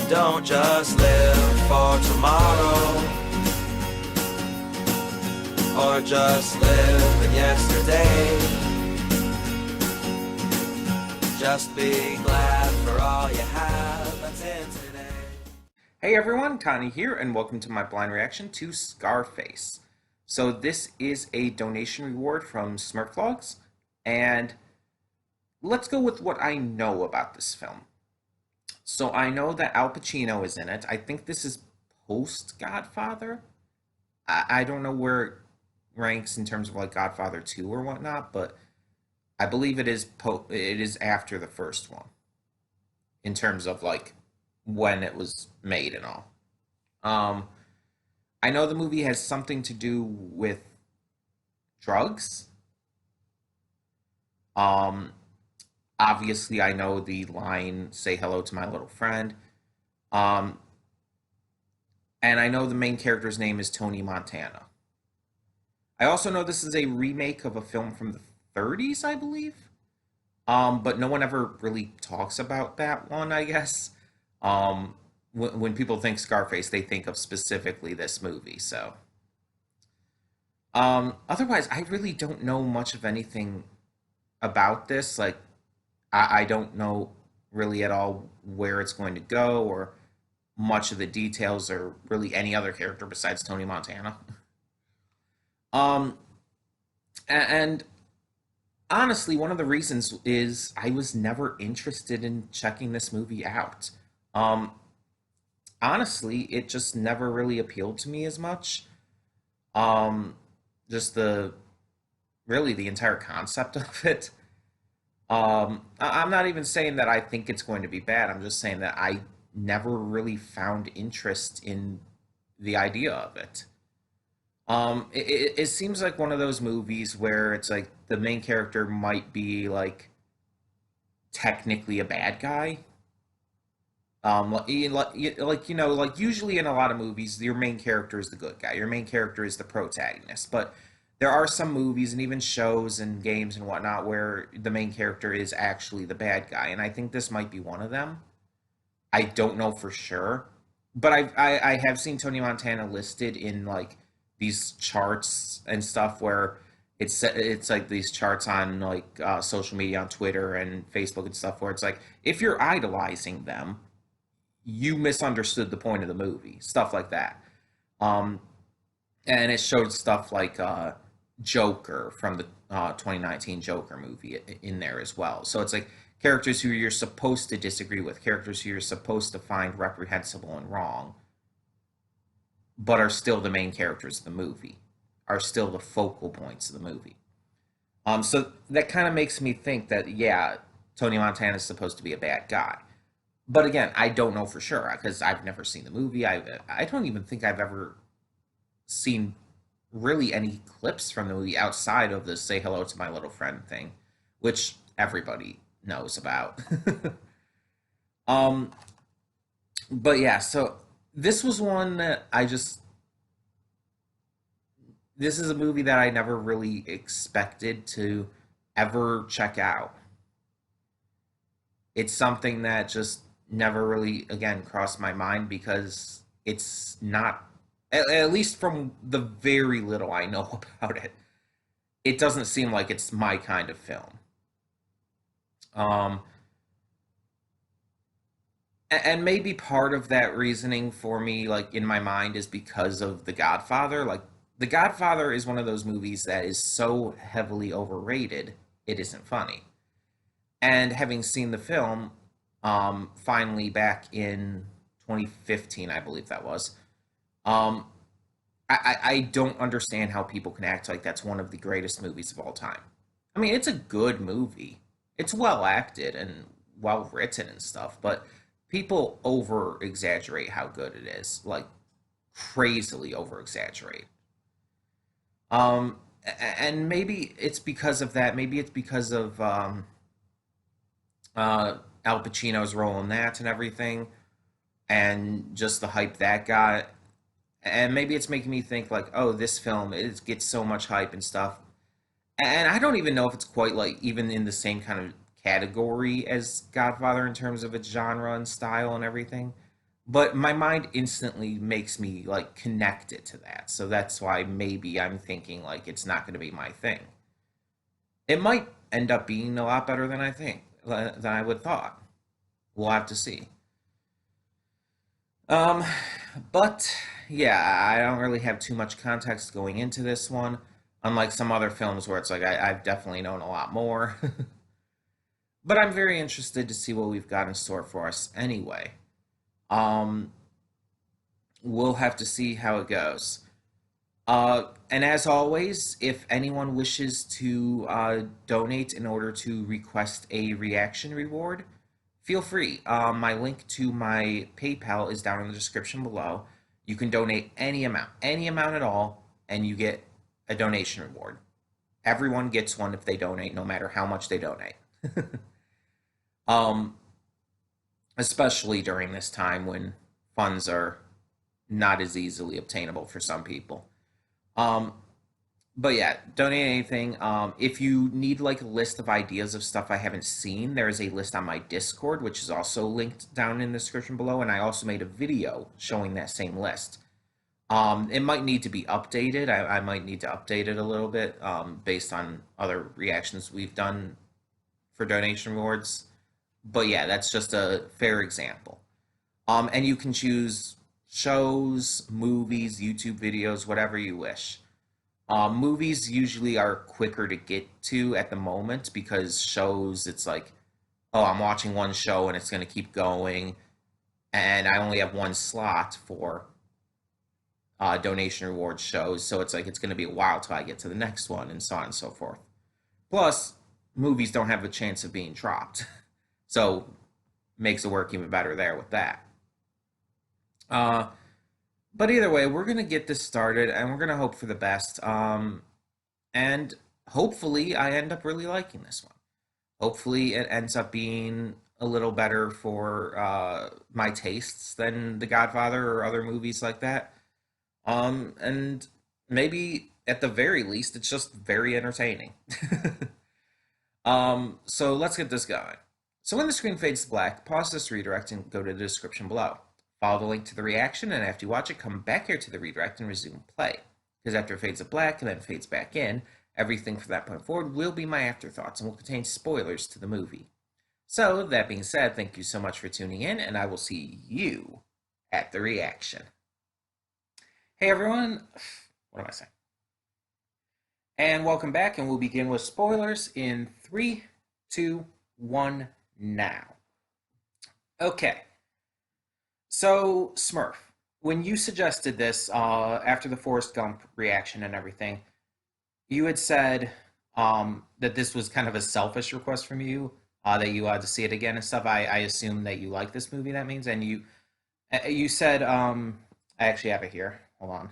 Don't just live for tomorrow, or just live in yesterday. Just be glad for all you have that's in today. Hey everyone, Connie here, and welcome to my blind reaction to Scarface. So this is a donation reward from Smurflogs, and let's go with what I know about this film. So I know that Al Pacino is in it. I think this is post Godfather. I don't know where it ranks in terms of like Godfather 2 or whatnot, but I believe it is after the first one in terms of like when it was made and all. Um, I know the movie has something to do with drugs. Um, Obviously, I know the line "Say hello to my little friend," um, and I know the main character's name is Tony Montana. I also know this is a remake of a film from the 30s, I believe. But no one ever really talks about that one, I guess. When people think Scarface, they think of specifically this movie. So, otherwise, I really don't know much of anything about this. Like, I don't know really at all where it's going to go or much of the details or really any other character besides Tony Montana. Um, and honestly, one of the reasons is I was never interested in checking this movie out. Um, Honestly, it just never really appealed to me as much. Um, just the entire concept of it. I'm not even saying that I think it's going to be bad. I'm just saying that I never really found interest in the idea of it. It seems like one of those movies where it's like the main character might be like technically a bad guy. Like usually in a lot of movies, your main character is the good guy. Your main character is the protagonist. But there are some movies and even shows and games and whatnot where the main character is actually the bad guy, and I think this might be one of them. I don't know for sure, but I have seen Tony Montana listed in like these charts and stuff where it's like these charts on like social media on Twitter and Facebook and stuff where it's like if you're idolizing them, you misunderstood the point of the movie, stuff like that. Um, and it showed stuff like Joker from the 2019 Joker movie in there as well. So it's like characters who you're supposed to disagree with, characters who you're supposed to find reprehensible and wrong, but are still the main characters of the movie, are still the focal points of the movie. So that kind of makes me think that yeah, Tony Montana is supposed to be a bad guy. But again, I don't know for sure because I've never seen the movie. I don't even think I've ever seen really any clips from the movie outside of the "Say hello to my little friend" thing, which everybody knows about. um, but yeah, so this was one that this is a movie that I never really expected to ever check out. It's something that just never really again crossed my mind because it's not, at least from the very little I know about it, it doesn't seem like it's my kind of film. Um, and maybe part of that reasoning for me, like in my mind, is because of The Godfather. Like, The Godfather is one of those movies that is so heavily overrated, it isn't funny. And having seen the film, finally back in 2015, I believe that was, um, I don't understand how people can act like that's one of the greatest movies of all time. I mean, it's a good movie. It's well acted and well written and stuff, but people over exaggerate how good it is, like crazily over exaggerate. And maybe it's because of that. Maybe it's because of Al Pacino's role in that and everything, and just the hype that got. And maybe it's making me think like, oh, this film it gets so much hype and stuff, and I don't even know if it's quite like even in the same kind of category as Godfather in terms of its genre and style and everything. but my mind instantly makes me like connect it to that. So that's why maybe I'm thinking like it's not going to be my thing. It might end up being a lot better than I think, than I would thought. We'll have to see. Um, but yeah, I don't really have too much context going into this one, unlike some other films where it's like I've definitely known a lot more. But I'm very interested to see what we've got in store for us anyway. Um, we'll have to see how it goes. And as always, if anyone wishes to donate in order to request a reaction reward, feel free. My link to my PayPal is down in the description below. You can donate any amount at all, and you get a donation reward. Everyone gets one if they donate, no matter how much they donate. um, Especially during this time when funds are not as easily obtainable for some people. Um, but yeah, donate anything. If you need like a list of ideas of stuff I haven't seen, there is a list on my Discord, which is also linked down in the description below, and I also made a video showing that same list. It might need to be updated. I might need to update it a little bit based on other reactions we've done for donation rewards. But yeah, that's just a fair example. And you can choose shows, movies, YouTube videos, whatever you wish. Movies usually are quicker to get to at the moment because shows, it's like, oh, I'm watching one show and it's going to keep going, and I only have one slot for donation reward shows, so it's like it's going to be a while till I get to the next one, and so on and so forth. Plus, movies don't have a chance of being dropped, so makes it work even better there with that. Uh, but either way, we're gonna get this started, and we're gonna hope for the best. And hopefully, I end up really liking this one. Hopefully, it ends up being a little better for my tastes than The Godfather or other movies like that. And maybe at the very least, it's just very entertaining. So let's get this going. So when the screen fades to black, pause this redirect and go to the description below. Follow the link to the reaction, and after you watch it, come back here to the redirect and resume play. Because after it fades to black and then fades back in, everything from that point forward will be my afterthoughts and will contain spoilers to the movie. So, that being said, thank you so much for tuning in, and I will see you at the reaction. Hey everyone, what am I saying? And welcome back, and we'll begin with spoilers in 3, 2, 1, now. Okay, so Smurf, when you suggested this after the Forrest Gump reaction and everything, you had said that this was kind of a selfish request from you, that you had to see it again and stuff. I assume that you like this movie, that means, and you said, I actually have it here, hold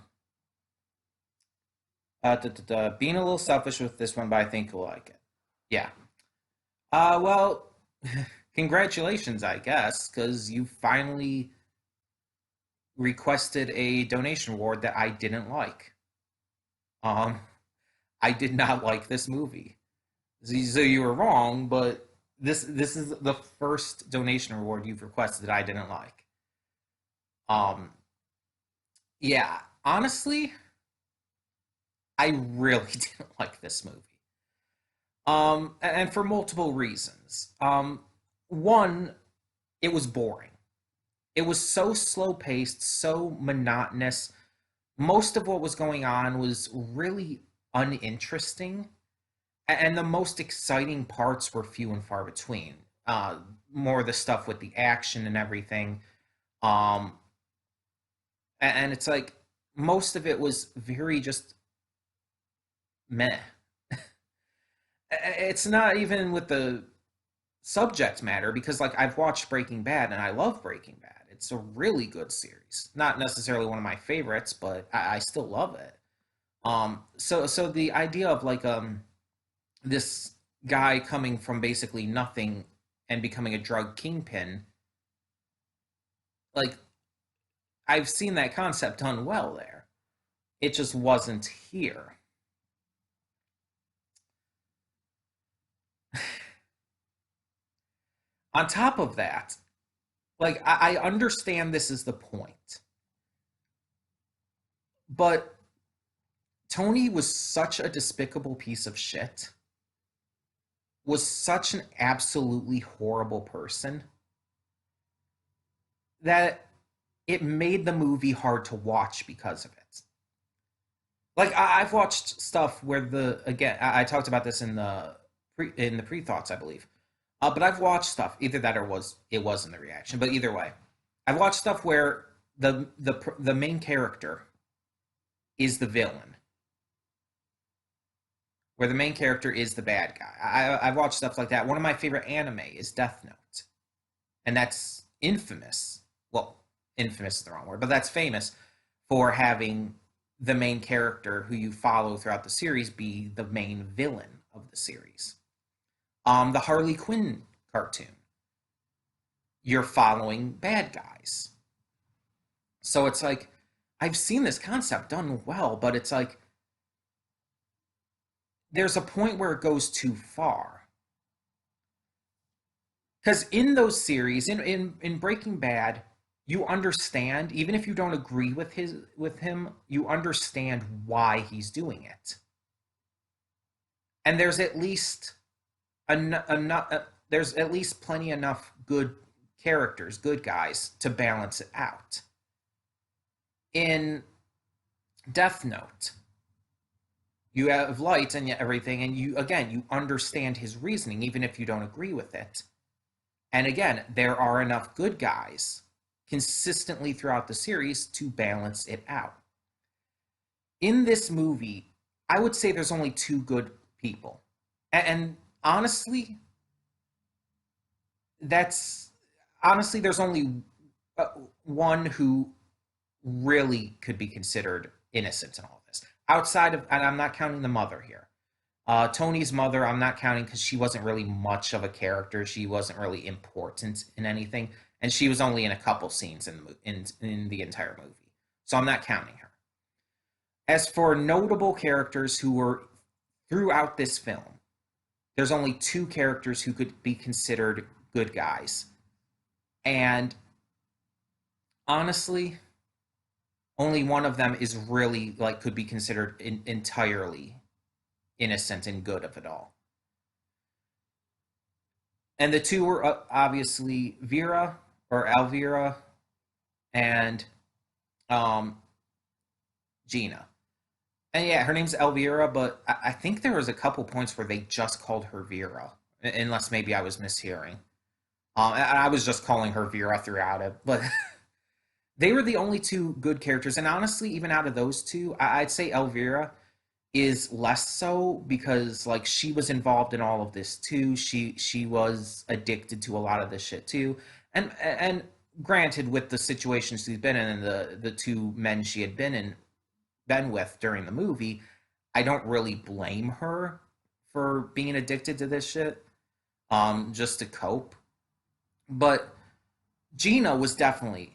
on. Being a little selfish with this one, but I think you'll like it. Yeah. Well, congratulations, I guess, because you finally requested a donation award that I didn't like. Um, I did not like this movie. So you were wrong, but this is the first donation award you've requested that I didn't like. Um, yeah, honestly, I really didn't like this movie. And for multiple reasons. One, it was boring. It was so slow paced, so monotonous. Most of what was going on was really uninteresting, and the most exciting parts were few and far between. More the stuff with the action and everything. Um, and it's like most of it was very just meh. It's not even with the subject matter because like I've watched Breaking Bad and I love Breaking Bad. It's a really good series. Not necessarily one of my favorites, but I still love it. So the idea of like this guy coming from basically nothing and becoming a drug kingpin, like I've seen that concept done well there. It just wasn't here. On top of that, like I understand this is the point, but Tony was such a despicable piece of shit, was such an absolutely horrible person that it made the movie hard to watch because of it. Like I've watched stuff where the again I talked about this in the pre thoughts I believe, but I've watched stuff either that or it was in the reaction, but either way, I've watched stuff where the main character is the villain, where the main character is the bad guy. I've watched stuff like that. One of my favorite anime is Death Note, and that's infamous. Well, infamous is the wrong word, but that's famous for having the main character who you follow throughout the series be the main villain of the series. The Harley Quinn cartoon, you're following bad guys. So it's like I've seen this concept done well, but it's like there's a point where it goes too far. Because in those series, in Breaking Bad, you understand, even if you don't agree with him, you understand why he's doing it. And there's at least plenty enough good characters, good guys to balance it out. In Death Note, you have light and everything, and you understand his reasoning, even if you don't agree with it. And again, there are enough good guys consistently throughout the series to balance it out. In this movie, I would say there's only two good people. And honestly, there's only one who really could be considered innocent in all this. Outside of, and I'm not counting the mother here. Tony's mother, I'm not counting because she wasn't really much of a character. She wasn't really important in anything, and she was only in a couple scenes in the entire movie. So I'm not counting her. As for notable characters who were throughout this film, there's only two characters who could be considered good guys. And honestly, only one of them is really like could be considered entirely innocent and good of it all. And the two were obviously Vera or Elvira and um, Gina. And yeah, her name's Elvira, but I think there was a couple points where they just called her Vera, unless maybe I was mishearing. I was just calling her Vera throughout it, but they were the only two good characters. And honestly, even out of those two, I'd say Elvira is less so because like she was involved in all of this too. She was addicted to a lot of this shit too. And granted, with the situation she's been in and the two men she had been with during the movie, I don't really blame her for being addicted to this shit, just to cope. But Gina was definitely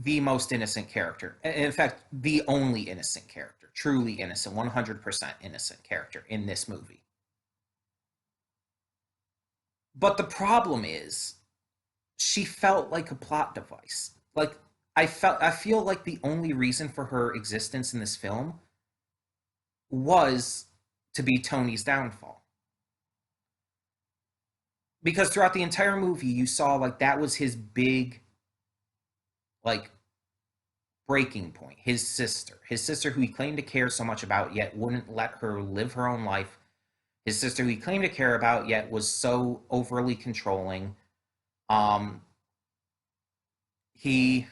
the most innocent character. In fact, the only innocent character, truly innocent, 100% innocent character in this movie. But the problem is, she felt like a plot device. Like I feel like the only reason for her existence in this film was to be Tony's downfall. Because throughout the entire movie, you saw like that was his big like breaking point. His sister who he claimed to care so much about, yet wouldn't let her live her own life. His sister who he claimed to care about, yet was so overly controlling. Um, he,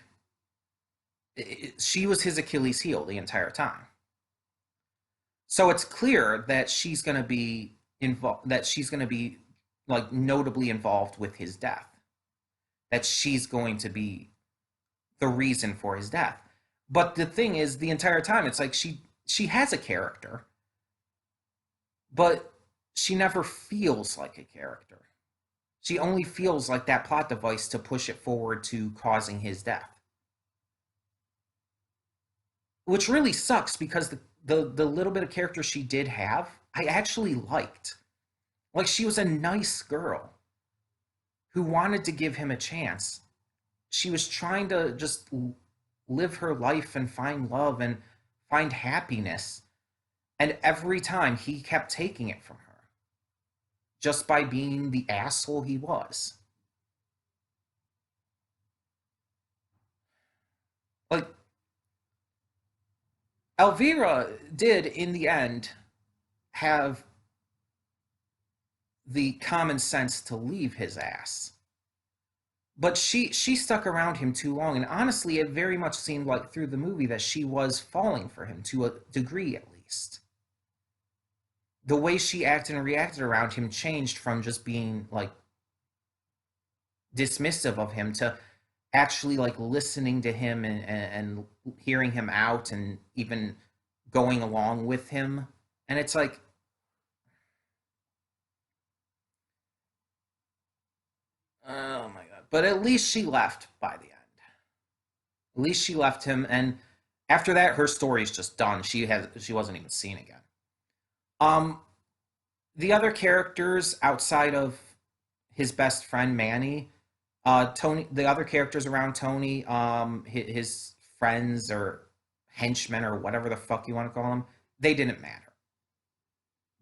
she was his Achilles heel the entire time. So it's clear that she's going to be involved. That she's going to be like notably involved with his death. That she's going to be the reason for his death. But the thing is, the entire time, it's like she has a character, but she never feels like a character. She only feels like that plot device to push it forward to causing his death. Which really sucks because the little bit of character she did have, I actually liked. Like, she was a nice girl who wanted to give him a chance. she was trying to just live her life and find love and find happiness. And every time he kept taking it from her just by being the asshole he was. Like, Elvira did, in the end, have the common sense to leave his ass. But she stuck around him too long, and honestly, it very much seemed like through the movie that she was falling for him to a degree, at least. The way she acted and reacted around him changed from just being like dismissive of him to actually like listening to him and hearing him out and even going along with him. And it's like, oh my god. But at least she left by the end. At least she left him, and after that her story's just done. She wasn't even seen again. Um the other characters outside of his best friend Manny, Tony, the other characters around Tony, his friends or henchmen or whatever the fuck you want to call them, they didn't matter.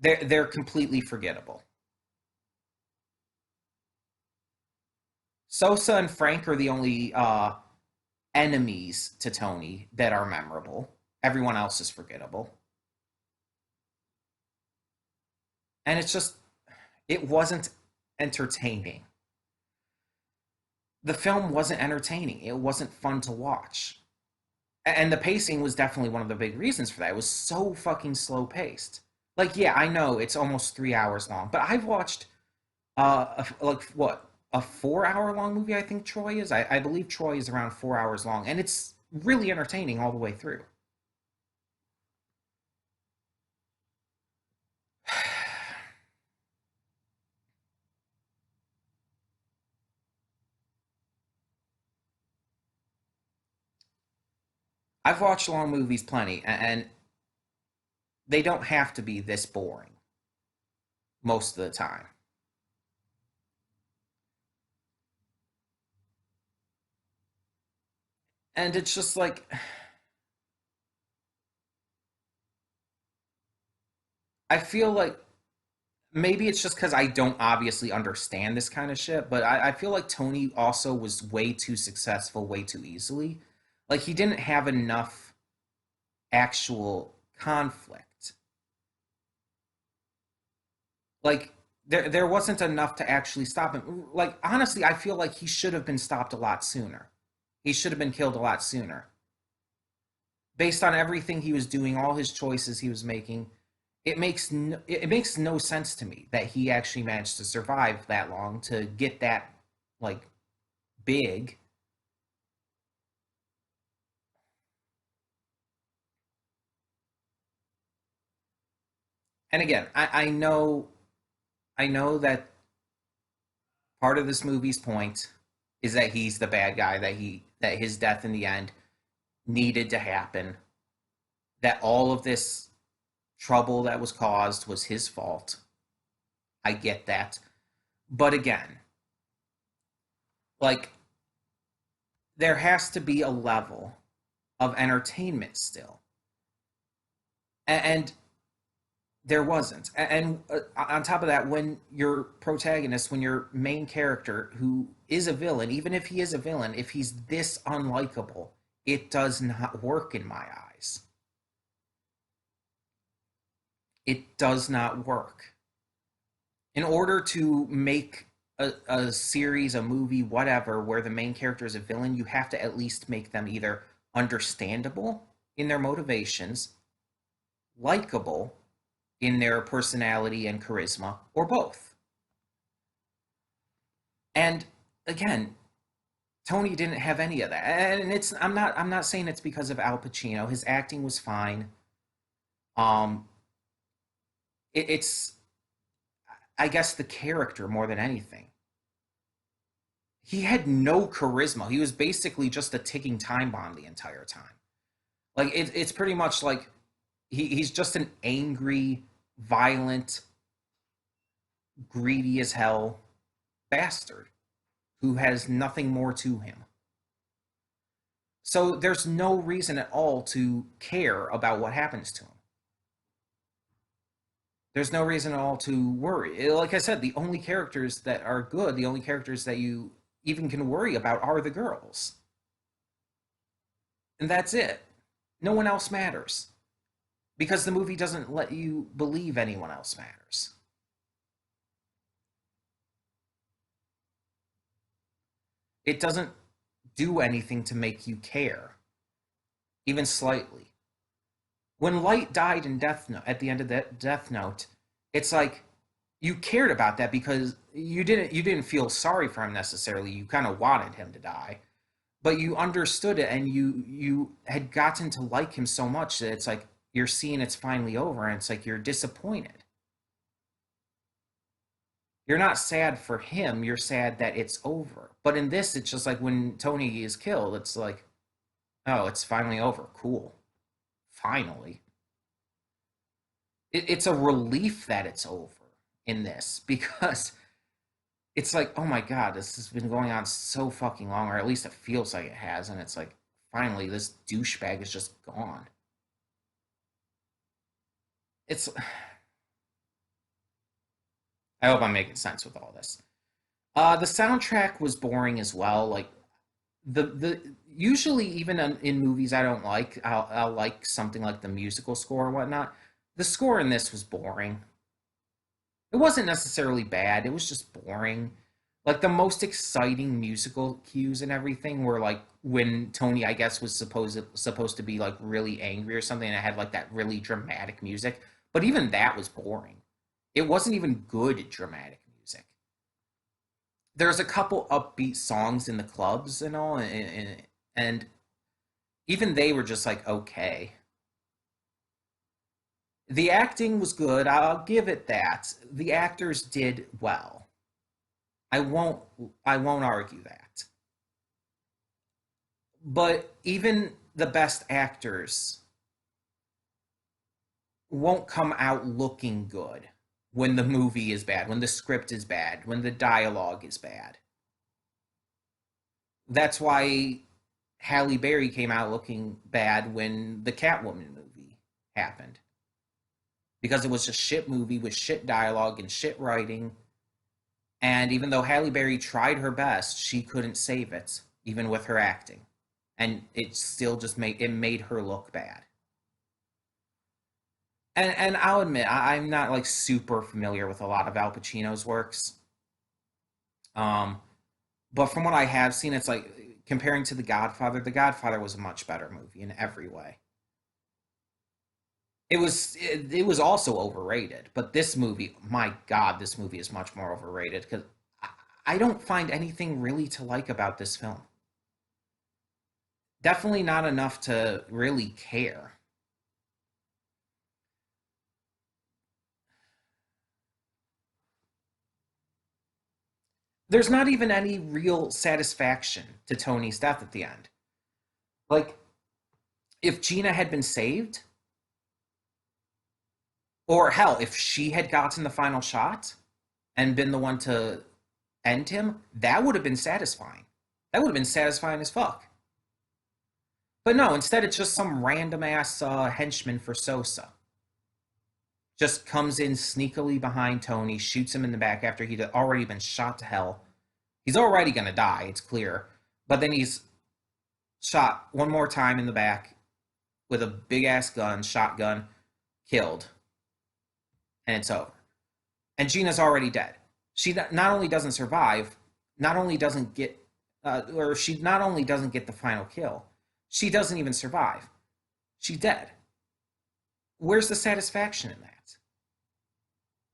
They're completely forgettable. Sosa and Frank are the only enemies to Tony that are memorable. Everyone else is forgettable. And it's just, it wasn't entertaining. The film wasn't entertaining. It wasn't fun to watch. And the pacing was definitely one of the big reasons for that. It was so fucking slow paced. Like, yeah, I know it's almost 3 hours long, but I've watched like what, a 4 hour long movie. I think Troy is. I believe Troy is around 4 hours long, and it's really entertaining all the way through. I've watched long movies plenty, and they don't have to be this boring most of the time. And it's just like, I feel like maybe it's just because I don't obviously understand this kind of shit, but I feel like Tony also was way too successful way too easily. Like, he didn't have enough actual conflict. Like, there wasn't enough to actually stop him. Like, honestly, I feel like he should have been stopped a lot sooner. He should have been killed a lot sooner. Based on everything he was doing, all his choices he was making, it makes no sense to me that he actually managed to survive that long to get that like big. And again, I know that part of this movie's point is that he's the bad guy, that his death in the end needed to happen, that all of this trouble that was caused was his fault. I get that. But again, like, there has to be a level of entertainment still. And there wasn't. And on top of that, when your protagonist, when your main character, who is a villain, even if he is a villain, if he's this unlikable, it does not work in my eyes. It does not work. In order to make a series, a movie, whatever, where the main character is a villain, you have to at least make them either understandable in their motivations, likable in their personality and charisma, or both. And again, Tony didn't have any of that. And it's I'm not saying it's because of Al Pacino. His acting was fine. Um it's, I guess, the character more than anything. He had no charisma. He was basically just a ticking time bomb the entire time. Like, it's pretty much like he's just an angry, violent, greedy as hell bastard who has nothing more to him. So there's no reason at all to care about what happens to him. There's no reason at all to worry. Like I said, the only characters that are good, the only characters that you even can worry about are the girls. And that's it. No one else matters. Because the movie doesn't let you believe anyone else matters. It doesn't do anything to make you care, even slightly. When Light died in Death Note at the end of that Death Note, it's like you cared about that because you didn't feel sorry for him necessarily. You kind of wanted him to die, but you understood it and you had gotten to like him so much that it's like you're seeing it's finally over and it's like you're disappointed. You're not sad for him, you're sad that it's over. But in this, it's just like when Tony is killed, it's like, oh, it's finally over. Cool. Finally. It's a relief that it's over in this because it's like, oh my God, this has been going on so fucking long, or at least it feels like it has. And it's like, finally, this douchebag is just gone. It's. I hope I'm making sense with all this. The soundtrack was boring as well. Like the usually even in movies I don't like, I'll like something like the musical score or whatnot. The score in this was boring. It wasn't necessarily bad. It was just boring. Like the most exciting musical cues and everything were like when Tony, I guess, was supposed to be like really angry or something, and it had like that really dramatic music. But even that was boring. It wasn't even good dramatic music. There's a couple upbeat songs in the clubs and all, and even they were just like okay. The acting was good. I'll give it that. The actors did well. I won't I won't argue that. But even the best actors won't come out looking good when the movie is bad, when the script is bad, when the dialogue is bad. That's why Halle Berry came out looking bad when the Catwoman movie happened. Because it was a shit movie with shit dialogue and shit writing. And even though Halle Berry tried her best, she couldn't save it, even with her acting. And it still just made her look bad. And I'll admit I'm not like super familiar with a lot of Al Pacino's works. Um, but from what I have seen, it's like comparing to The Godfather was a much better movie in every way. It was also overrated, but this movie, my God, this movie is much more overrated because I don't find anything really to like about this film. Definitely not enough to really care. There's not even any real satisfaction to Tony's death at the end. Like, if Gina had been saved, or hell, if she had gotten the final shot and been the one to end him, that would have been satisfying. That would have been satisfying as fuck. But no, instead it's just some random ass henchman for Sosa. Just comes in sneakily behind Tony, shoots him in the back after he'd already been shot to hell. He's already gonna die, it's clear. But then he's shot one more time in the back with a big ass gun, shotgun, killed, and it's over. And Gina's already dead. She not only doesn't survive, not only doesn't get, or she not only doesn't get the final kill, she doesn't even survive. She's dead. Where's the satisfaction in that?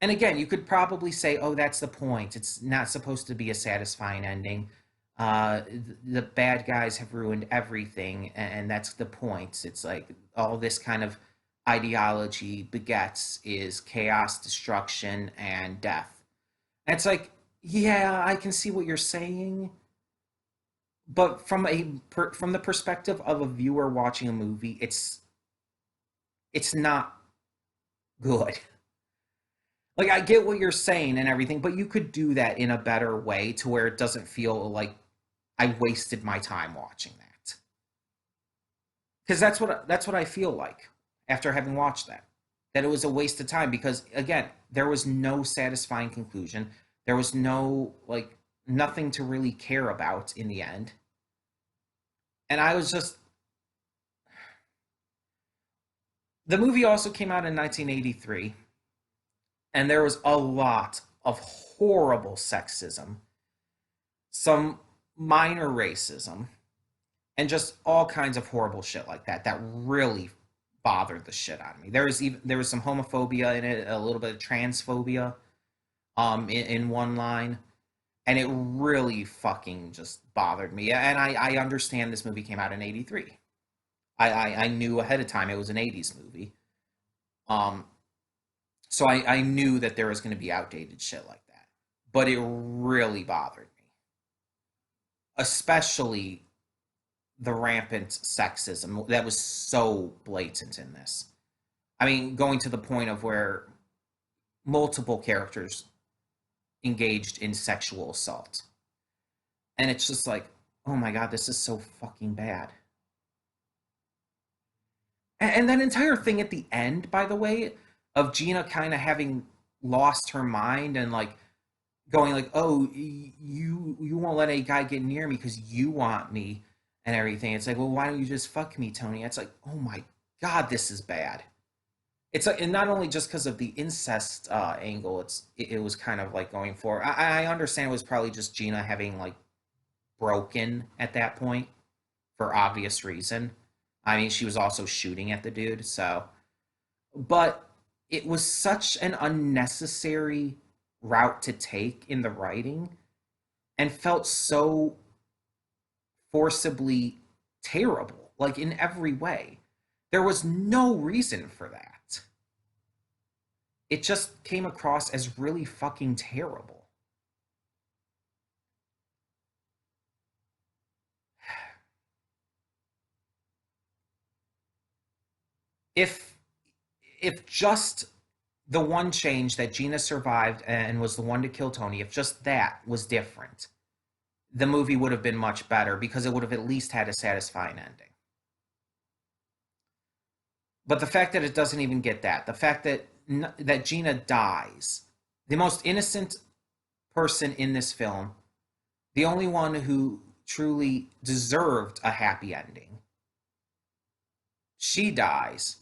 And again, you could probably say, oh, that's the point. It's not supposed to be a satisfying ending. The bad guys have ruined everything, and that's the point. It's like all this kind of ideology begets is chaos, destruction, and death. And it's like, yeah, I can see what you're saying, but from the perspective of a viewer watching a movie, it's not good. Like I get what you're saying and everything, but you could do that in a better way to where it doesn't feel like I wasted my time watching that. because that's what I feel like after having watched that. That it was a waste of time because again, there was no satisfying conclusion. There was no like nothing to really care about in the end. And I was just the movie also came out in 1983 and there was a lot of horrible sexism, some minor racism, and just all kinds of horrible shit like that that really bothered the shit out of me. There was some homophobia in it, a little bit of transphobia in one line, and it really fucking just bothered me. And I understand this movie came out in '83. I knew ahead of time it was an '80s movie. Um, so I knew that there was going to be outdated shit like that, but it really bothered me, especially the rampant sexism that was so blatant in this. I mean, going to the point of where multiple characters engaged in sexual assault. And it's just like, oh my god, this is so fucking bad. And that entire thing at the end, by the way, of Gina kind of having lost her mind and like going like, "Oh, you won't let a guy get near me because you want me and everything." It's like, "Well, why don't you just fuck me, Tony?" It's like, "Oh my god, this is bad." It's like, and not only just because of the incest angle, it was kind of like going for. I understand it was probably just Gina having like broken at that point for obvious reason. I mean, she was also shooting at the dude, so. But it was such an unnecessary route to take in the writing and felt so forcibly terrible, like in every way. There was no reason for that. It just came across as really fucking terrible. If if just the one change that Gina survived and was the one to kill Tony, if just that was different, the movie would have been much better because it would have at least had a satisfying ending. But the fact that it doesn't even get that, the fact that that Gina dies, the most innocent person in this film, the only one who truly deserved a happy ending, she dies,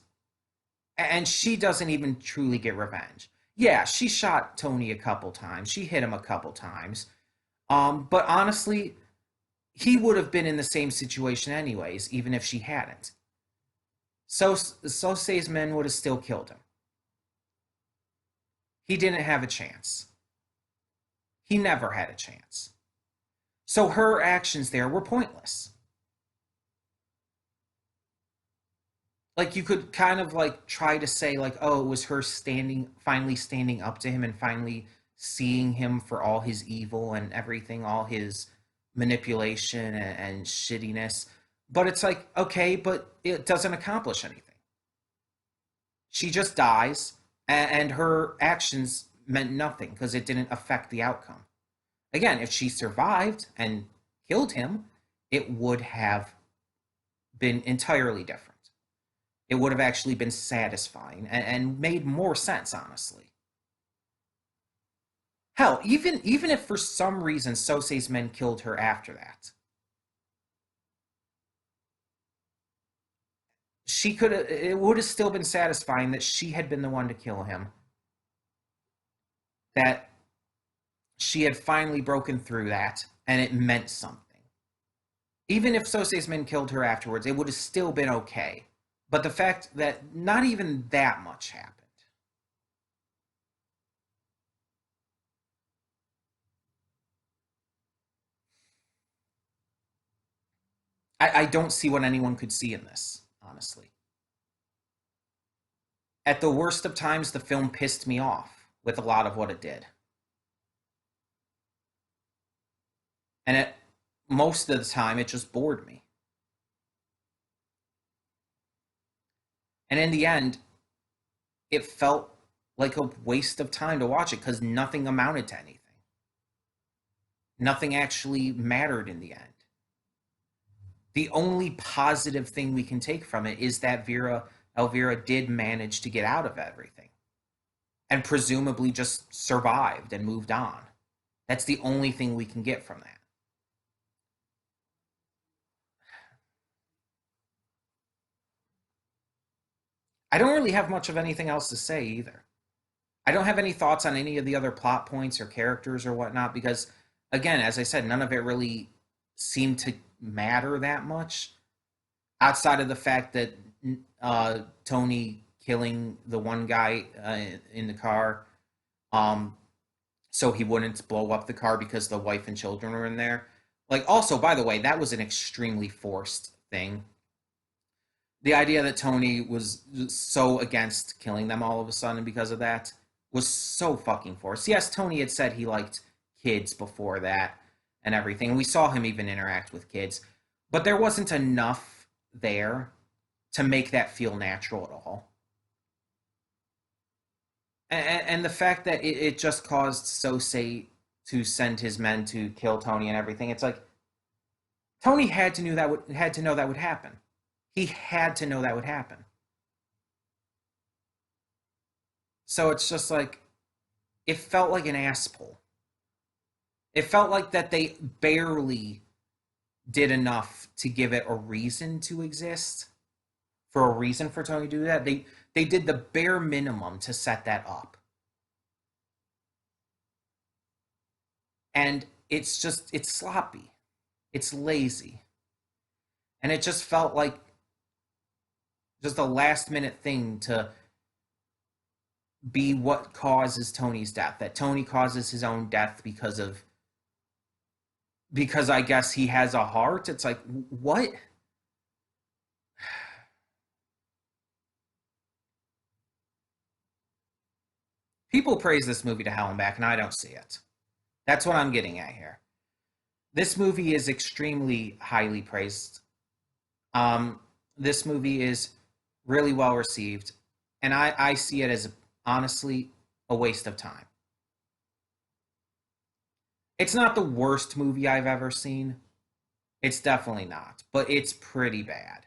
and she doesn't even truly get revenge. Yeah, she shot Tony a couple times, she hit him a couple times, but honestly, he would have been in the same situation anyways, even if she hadn't. So Sosei's men would have still killed him. He didn't have a chance. He never had a chance. So her actions there were pointless. Like you could kind of like try to say like, oh, it was her finally standing up to him and finally seeing him for all his evil and everything, all his manipulation and shittiness. But it's like, okay, but it doesn't accomplish anything. She just dies, and her actions meant nothing because it didn't affect the outcome. Again, if she survived and killed him, it would have been entirely different. It would have actually been satisfying and made more sense, honestly. Hell, even if for some reason Sosei's men killed her after that, she could it would have still been satisfying that she had been the one to kill him, that she had finally broken through that and it meant something. Even if Sosei's men killed her afterwards, it would have still been okay. But the fact that not even that much happened. I don't see what anyone could see in this, honestly. At the worst of times, the film pissed me off with a lot of what it did. And at most of the time, it just bored me. And in the end, it felt like a waste of time to watch it because nothing amounted to anything. Nothing actually mattered in the end. The only positive thing we can take from it is that Elvira did manage to get out of everything and presumably just survived and moved on. That's the only thing we can get from that. I don't really have much of anything else to say either. I don't have any thoughts on any of the other plot points or characters or whatnot because, again, as I said, none of it really seemed to matter that much outside of the fact that Tony killing the one guy in the car, um, so he wouldn't blow up the car because the wife and children were in there. Like, also, by the way, that was an extremely forced thing. The idea that Tony was so against killing them all of a sudden because of that was so fucking forced. Yes, Tony had said he liked kids before that and everything. We saw him even interact with kids, but there wasn't enough there to make that feel natural at all. And the fact that it just caused Sosei to send his men to kill Tony and everything, it's like Tony had to know that would happen. He had to know that would happen. So it's just like it felt like an ass pull. It felt like that they barely did enough to give it a reason to exist, for a reason for Tony to do that. They did the bare minimum to set that up. And it's sloppy. It's lazy. And it just felt like just a last minute thing to be what causes Tony's death. That Tony causes his own death because I guess he has a heart. It's like what? People praise this movie to hell and back, and I don't see it. That's what I'm getting at here. This movie is extremely highly praised. This movie is really well received, and I see it as honestly a waste of time. It's not the worst movie I've ever seen. It's definitely not, but it's pretty bad.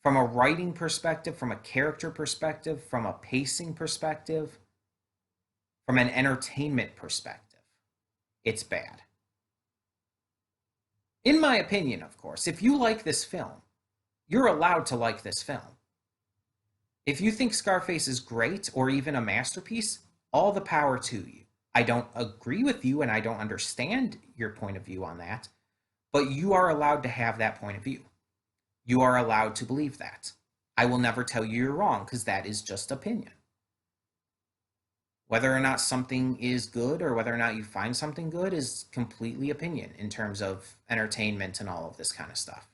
From a writing perspective, from a character perspective, from a pacing perspective, from an entertainment perspective, it's bad. In my opinion, of course, if you like this film, you're allowed to like this film. If you think Scarface is great or even a masterpiece, all the power to you. I don't agree with you and I don't understand your point of view on that, but you are allowed to have that point of view. You are allowed to believe that. I will never tell you you're wrong because that is just opinion. Whether or not something is good or whether or not you find something good is completely opinion in terms of entertainment and all of this kind of stuff.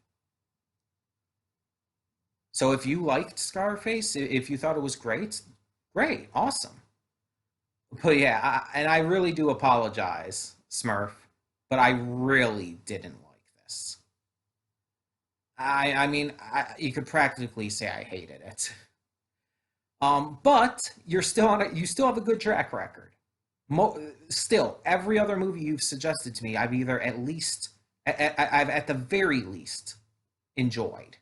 So if you liked Scarface, if you thought it was great, great, awesome. But yeah, and I really do apologize, Smurf, but I really didn't like this. You could practically say I hated it. But you still have a good track record. Still, every other movie you've suggested to me, I've either at least, I've at the very least enjoyed.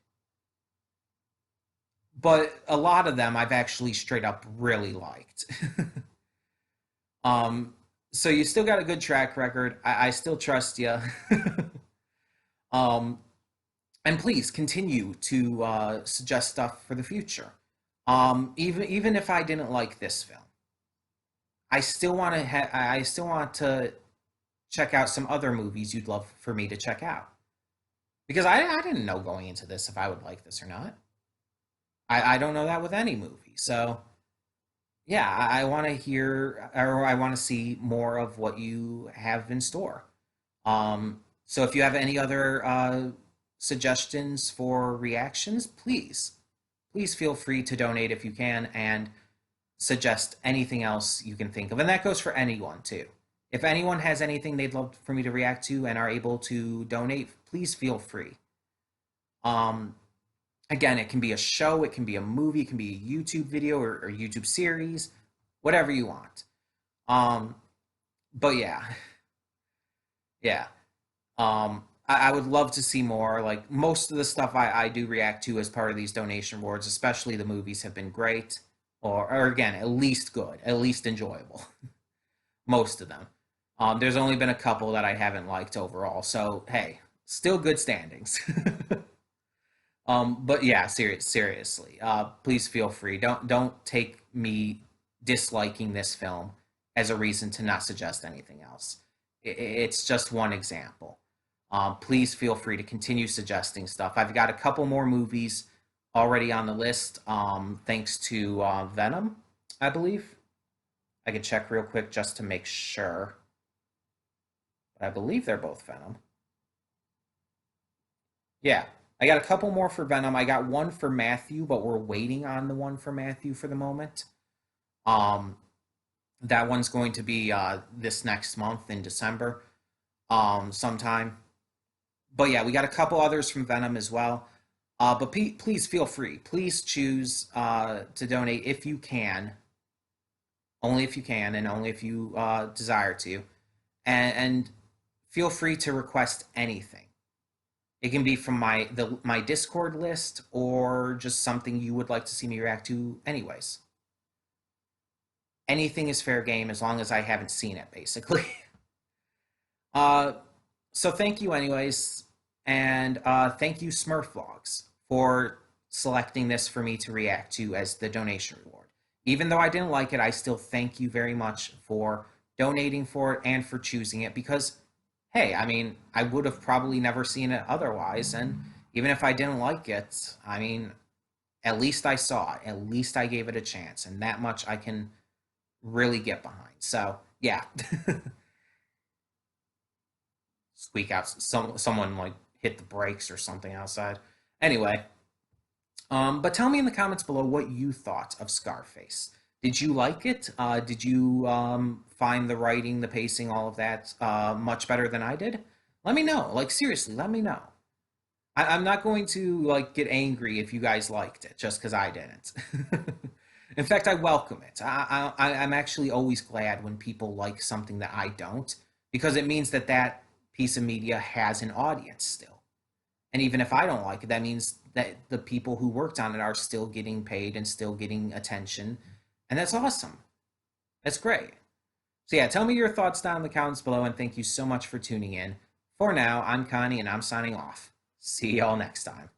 But a lot of them I've actually straight up really liked. um, so you still got a good track record. I still trust you. um, and please continue to suggest stuff for the future. Even if I didn't like this film, I still want to check out some other movies you'd love for me to check out because I didn't know going into this if I would like this or not. I don't know that with any movie. So yeah, I want to hear or I want to see more of what you have in store. So if you have any other suggestions for reactions, please feel free to donate if you can and suggest anything else you can think of. And that goes for anyone too. If anyone has anything they'd love for me to react to and are able to donate, please feel free. Um, Again, it can be a show, it can be a movie, it can be a YouTube video or YouTube series, whatever you want. Um, but yeah, yeah. I would love to see more. Like most of the stuff I do react to as part of these donation awards, especially the movies, have been great, or again, at least good, at least enjoyable. Most of them. There's only been a couple that I haven't liked overall. So hey, still good standings. But yeah, seriously, please feel free. Don't take me disliking this film as a reason to not suggest anything else. It's just one example. Please feel free to continue suggesting stuff. I've got a couple more movies already on the list, thanks to Venom, I believe. I could check real quick just to make sure. But I believe they're both Venom. Yeah, I got a couple more for Venom. I got one for Matthew, but we're waiting on the one for Matthew for the moment. Um, that one's going to be this next month in December, sometime. But yeah, we got a couple others from Venom as well. But please feel free. Please choose to donate if you can, only if you can, and only if you desire to, and feel free to request anything. It can be from my Discord list or just something you would like to see me react to anyways. Anything is fair game as long as I haven't seen it, basically. uh, so thank you anyways, and thank you Smurf Vlogs for selecting this for me to react to as the donation reward. Even though I didn't like it, I still thank you very much for donating for it and for choosing it because hey, I mean, I would have probably never seen it otherwise. And even if I didn't like it, I mean, at least I saw it. At least I gave it a chance. And that much I can really get behind. So, yeah. Squeak out. Someone like hit the brakes or something outside. Anyway, but tell me in the comments below what you thought of Scarface. Did you like it? Did you find the writing, the pacing, all of that much better than I did? Let me know. Like seriously, let me know. I'm not going to like get angry if you guys liked it just because I didn't. In fact, I welcome it. I'm actually always glad when people like something that I don't because it means that that piece of media has an audience still. And even if I don't like it, that means that the people who worked on it are still getting paid and still getting attention. And that's awesome. That's great. So yeah, tell me your thoughts down in the comments below, and thank you so much for tuning in. For now, I'm Connie, and I'm signing off. See y'all next time.